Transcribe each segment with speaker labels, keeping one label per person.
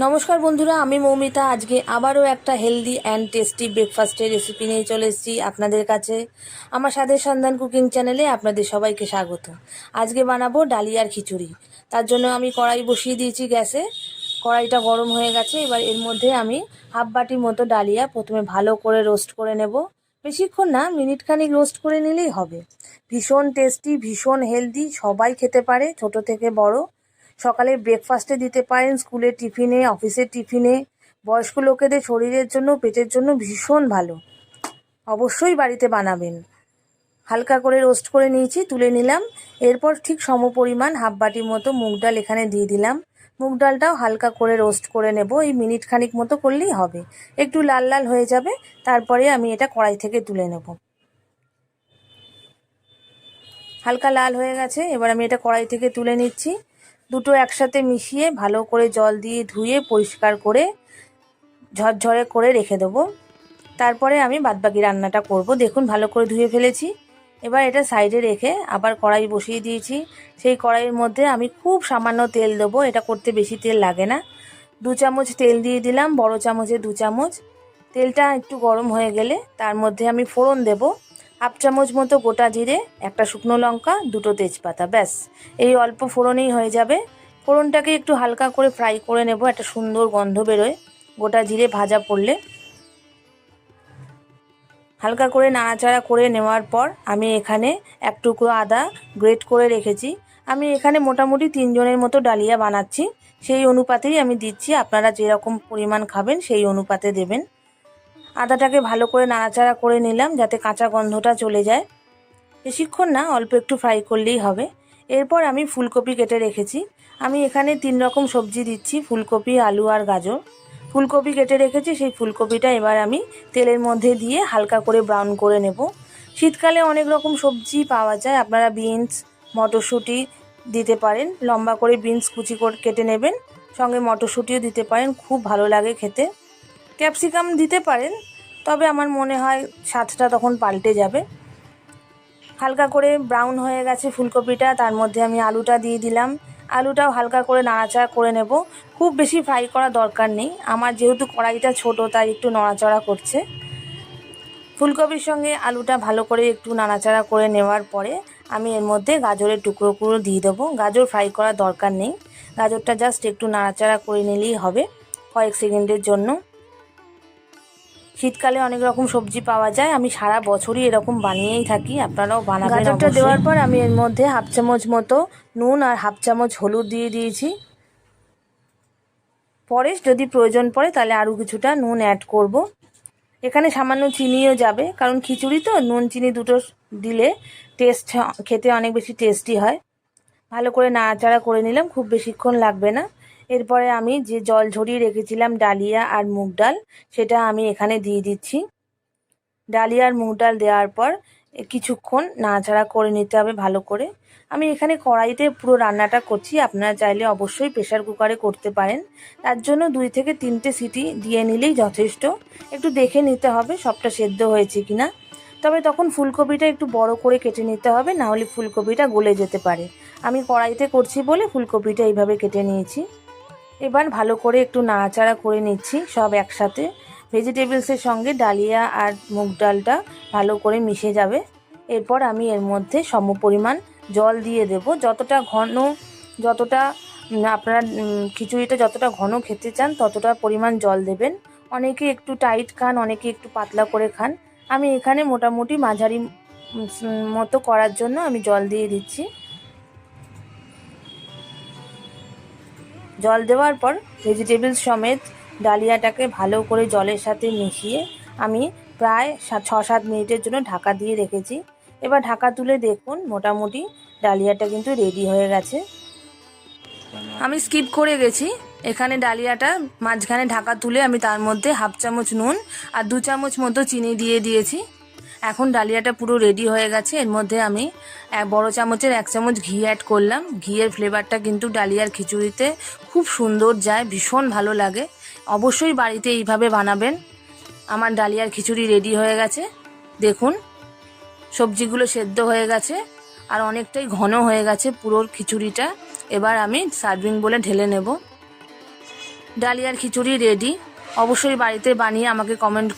Speaker 1: নমস্কার বন্ধুরা, আমি মৌমিতা। আজকে আবারও একটা হেলদি অ্যান্ড টেস্টি ব্রেকফাস্টের রেসিপি নিয়ে চলে এসেছি আপনাদের কাছে। আমার স্বাদের সন্ধান কুকিং চ্যানেলে আপনাদের সবাইকে স্বাগত। আজকে বানাবো ডালিয়ার খিচুড়ি। তার জন্য আমি কড়াই বসিয়ে দিয়েছি গ্যাসে। কড়াইটা গরম হয়ে গেছে। এবার এর মধ্যে আমি হাফ বাটি মতো ডালিয়া প্রথমে ভালো করে রোস্ট করে নেব। বেশিক্ষণ না, মিনিট খানিক রোস্ট করে নিলেই হবে। ভীষণ টেস্টি, ভীষণ হেলদি, সবাই খেতে পারে, ছোট থেকে বড়। সকালে ব্রেকফাস্টে দিতে পারেন, স্কুলের টিফিনে, অফিসের টিফিনে। বয়স্ক লোকেদের শরীরের জন্য, পেটের জন্য ভীষণ ভালো। অবশ্যই বাড়িতে বানাবেন। হালকা করে রোস্ট করে নিয়েছি, তুলে নিলাম। এরপর ঠিক সমপরিমাণ হাফ বাটির মতো মুগ ডাল এখানে দিয়ে দিলাম। মুগ ডালটাও হালকা করে রোস্ট করে নেব। এই মিনিট খানিক মতো করলেই হবে। একটু লাল লাল হয়ে যাবে, তারপরে আমি এটা কড়াই থেকে তুলে নেব। হালকা লাল হয়ে গেছে, এবার আমি এটা কড়াই থেকে তুলে নিচ্ছি। দুটো একসাথে মিশিয়ে ভালো করে জল দিয়ে ধুয়ে পরিষ্কার করে ঝরঝরে করে রেখে দেবো। তারপরে আমি বাদবাকি রান্নাটা করব। দেখুন, ভালো করে ধুয়ে ফেলেছি। এবার এটা সাইডে রেখে আবার কড়াই বসিয়ে দিয়েছি। সেই কড়াইয়ের মধ্যে আমি খুব সামান্য তেল দেবো। এটা করতে বেশি তেল লাগে না। 2 চামচ তেল দিয়ে দিলাম, বড় চামচে 2 চামচ। তেলটা একটু গরম হয়ে গেলে তার মধ্যে আমি ফোড়ন দেব। হাফ চামচ মতো গোটা জিরে, একটা শুকনো লঙ্কা, 2টো তেজপাতা। ব্যাস, এই অল্প ফোড়নেই হয়ে যাবে। ফোড়নটাকে একটু হালকা করে ফ্রাই করে নেব, একটা সুন্দর গন্ধ বেরোয় গোটা জিরে ভাজা পড়লে। হালকা করে নাড়াচাড়া করে নেওয়ার পর আমি এখানে এক টুকরো আদা গ্রেট করে রেখেছি। আমি এখানে মোটামুটি 3 জনের মতো ডালিয়া বানাচ্ছি, সেই অনুপাতেই আমি দিচ্ছি। আপনারা যেরকম পরিমাণ খাবেন সেই অনুপাতে দেবেন। আদাটাকে ভালো করে নাড়াচাড়া করে নিলাম যাতে কাঁচা গন্ধটা চলে যায়। বেশিক্ষণ না, অল্প একটু ফ্রাই করলেই হবে। এরপর আমি ফুলকপি কেটে রেখেছি। আমি এখানে 3 রকম সবজি দিচ্ছি, ফুলকপি, আলু আর গাজর। ফুলকপি কেটে রেখেছি, সেই ফুলকপিটা এবার আমি তেলের মধ্যে দিয়ে হালকা করে ব্রাউন করে নেব। শীতকালে অনেক রকম সবজি পাওয়া যায়, আপনারা বিনস, মটরশুঁটি দিতে পারেন। লম্বা করে বিনস কুচি করে কেটে নেবেন, সঙ্গে মটরশুঁটিও দিতে পারেন, খুব ভালো লাগে খেতে। ক্যাপসিকাম দিতে পারেন, তবে আমার মনে হয় স্বাদটা তখন পাল্টে যাবে। হালকা করে ব্রাউন হয়ে গেছে ফুলকপিটা, তার মধ্যে আমি আলুটা দিয়ে দিলাম। আলুটাও হালকা করে নাড়াচাড়া করে নেব। খুব বেশি ফ্রাই করা দরকার নেই, আমার যেহেতু কড়াইটা ছোট তাই একটু নড়াচড়া করছে। ফুলকপির সঙ্গে আলুটা ভালো করে একটু নাড়াচাড়া করে নেওয়ার পরে আমি এর মধ্যে গাজরের টুকরোগুলো দিয়ে দেবো। গাজর ফ্রাই করার দরকার নেই, গাজরটা জাস্ট একটু নাড়াচাড়া করে নিলেই হবে কয়েক সেকেন্ডের জন্য। শীতকালে অনেক রকম সবজি পাওয়া যায়, আমি সারা বছরই এরকম বানিয়েই থাকি, আপনারাও বানাবেন। গাজরটা দেওয়ার পর আমি এর মধ্যে হাফ চামচ মতো নুন আর হাফ চামচ হলুদ দিয়ে দিয়েছি। পরে যদি প্রয়োজন পড়ে তাহলে আরও কিছুটা নুন অ্যাড করব। এখানে সামান্য চিনিও যাবে, কারণ খিচুড়ি তো নুন চিনি দুটো দিলে টেস্ট, খেতে অনেক বেশি টেস্টি হয়। ভালো করে নাড়াচাড়া করে নিলাম, খুব বেশিক্ষণ লাগবে না। এরপরে আমি যে জল ঝরিয়ে রেখেছিলাম ডালিয়া আর মুগ ডাল, সেটা আমি এখানে দিয়ে দিচ্ছি। ডালিয়া আর মুগ ডাল দেওয়ার পর কিছুক্ষণ নাড়াচাড়া করে নিতে হবে ভালো করে। আমি এখানে কড়াইতে পুরো রান্নাটা করছি, আপনারা চাইলে অবশ্যই প্রেসার কুকারে করতে পারেন। তার জন্য 2 থেকে 3টে সিটি দিয়ে নিলেই যথেষ্ট। একটু দেখে নিতে হবে সবটা সেদ্ধ হয়েছে কিনা। তবে তখন ফুলকপিটা একটু বড় করে কেটে নিতে হবে, না হলে ফুলকপিটা গলে যেতে পারে। আমি কড়াইতে করছি বলে ফুলকপিটা এইভাবে কেটে নিয়েছি। এবার ভালো করে একটু নাড়াচাড়া করে নিচ্ছি সব একসাথে। ভেজিটেবলসের সঙ্গে ডালিয়া আর মুগ ডালটা ভালো করে মিশে যাবে। এরপর আমি এর মধ্যে সমপরিমাণ জল দিয়ে দেব। যতটা ঘন, যতটা আপনারা খিচুড়িটা যতটা ঘন খেতে চান ততটা পরিমাণ জল দেবেন। অনেকে একটু টাইট খান, অনেকে একটু পাতলা করে খান। আমি এখানে মোটামুটি মাঝারি মতো করার জন্য আমি জল দিয়ে দিচ্ছি। জল দেওয়ার পর ভেজিটেবলস সমেত ডালিয়াটাকে ভালো করে জলের সাথে মিশিয়ে আমি প্রায় 6-7 মিনিটের জন্য ঢাকা দিয়ে রেখেছি। এবার ঢাকা তুলে দেখুন, মোটামুটি ডালিয়াটা কিন্তু রেডি হয়ে গেছে। আমি স্কিপ করে গেছি, এখানে ডালিয়াটা মাঝখানে ঢাকা তুলে আমি তার মধ্যে হাফ চামচ নুন আর 2 চামচ মতো চিনি দিয়ে দিয়েছি। এখন ডালিয়াটা পুরো রেডি হয়ে গেছে। এর মধ্যে আমি বড় চামচের 1 চামচ ঘি অ্যাড করলাম। ঘিয়ের ফ্লেভারটা কিন্তু ডালিয়ার খিচুড়িতে খুব সুন্দর যায়, ভীষণ ভালো লাগে। অবশ্যই বাড়িতে এইভাবে বানাবেন। আমার ডালিয়ার খিচুড়ি রেডি হয়ে গেছে। দেখুন, সবজিগুলো সেদ্ধ হয়ে গেছে আর অনেকটাই ঘন হয়ে গেছে পুরো খিচুড়িটা। এবার আমি সার্ভিং বলে ঢেলে নেব। ডালিয়ার খিচুড়ি রেডি। অবশ্যই বাড়িতে বানিয়ে আমাকে কমেন্ট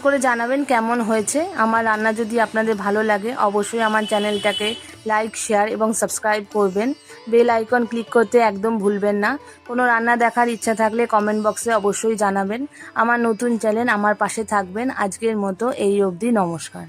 Speaker 1: করে জানাবেন কেমন হয়েছে। আমার রান্না যদি আপনাদের ভালো লাগে অবশ্যই আমার চ্যানেলটাকে লাইক, শেয়ার এবং সাবস্ক্রাইব করবেন। বেল আইকন ক্লিক করতে একদম ভুলবেন না। কোনো রান্না দেখার ইচ্ছা থাকলে কমেন্ট বক্সে অবশ্যই জানাবেন। আমার নতুন চ্যানেল, আমার পাশে থাকবেন। আজকের মতো এই অবধি, নমস্কার।